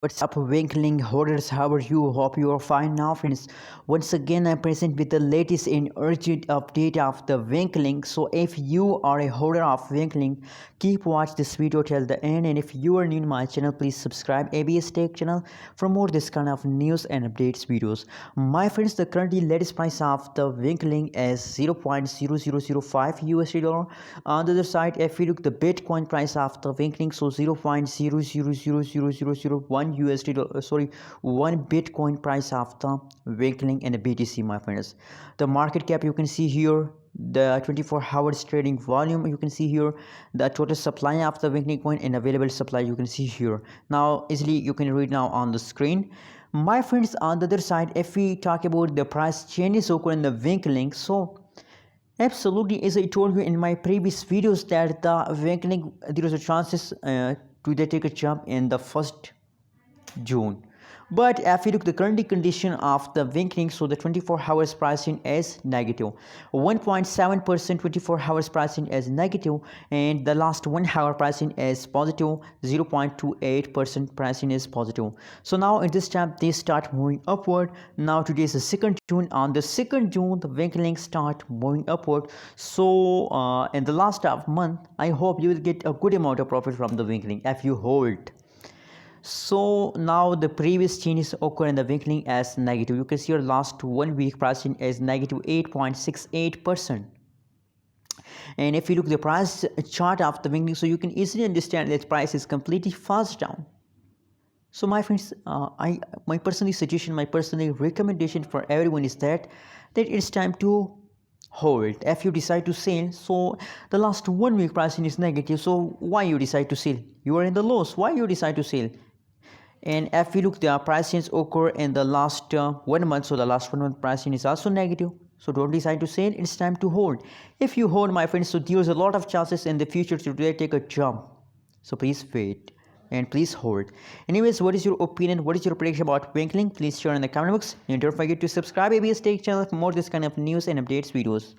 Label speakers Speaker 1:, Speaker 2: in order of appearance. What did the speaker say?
Speaker 1: What's up, Winklink holders? How are you? Hope you are fine now, friends. Once again, I'm present with the latest and urgent update of the Winklink. So, if you are a holder of Winklink, keep watch this video till the end. And if you are new to my channel, please subscribe ABS Tech channel for more this kind of news and updates videos. My friends, the currently latest price of the Winklink is 0.0005 USD dollar. On the other side, if you look the Bitcoin price of the Winklink, so 0.00000001 USD sorry, one Bitcoin price of the Winklink and the BTC, my friends. The market cap you can see here, the 24 hours trading volume you can see here, the total supply of the Winklink coin and available supply you can see here. Now easily you can read now on the screen, my friends. On the other side, if we talk about the price changes occur in the Winklink, so absolutely, as I told you in my previous videos that the Winklink, there is a chances to they take a jump in the first June. But if you look the current condition of the Winklink, so the 24 hours pricing is negative, 1.7%. 24 hours pricing is negative, and the last 1 hour pricing is positive, 0.28% pricing is positive. So now at this time they start moving upward. Now today is the 2nd June. On the 2nd June the Winklink start moving upward. So in the last half month, I hope you will get a good amount of profit from the Winklink if you hold. So now the previous changes occur in the Winklink as negative. You can see your last 1 week pricing is negative 8.68%. And if you look at the price chart of the Winklink, so you can easily understand that price is completely fast down. So my friends, my personal suggestion, my personal recommendation for everyone is that it's time to hold. If you decide to sell, so the last 1 week pricing is negative, so why you decide to sell? You are in the loss. Why you decide to sell? And if we look, the pricings occur in the last 1 month, so the last 1 month pricing is also negative. So don't decide to sell, it's time to hold. If you hold, my friends, so there's a lot of chances in the future to take a jump. So please wait and please hold. Anyways, what is your opinion? What is your prediction about Winklink? Please share in the comment box, and don't forget to subscribe ABS Tech channel for more this kind of news and updates videos.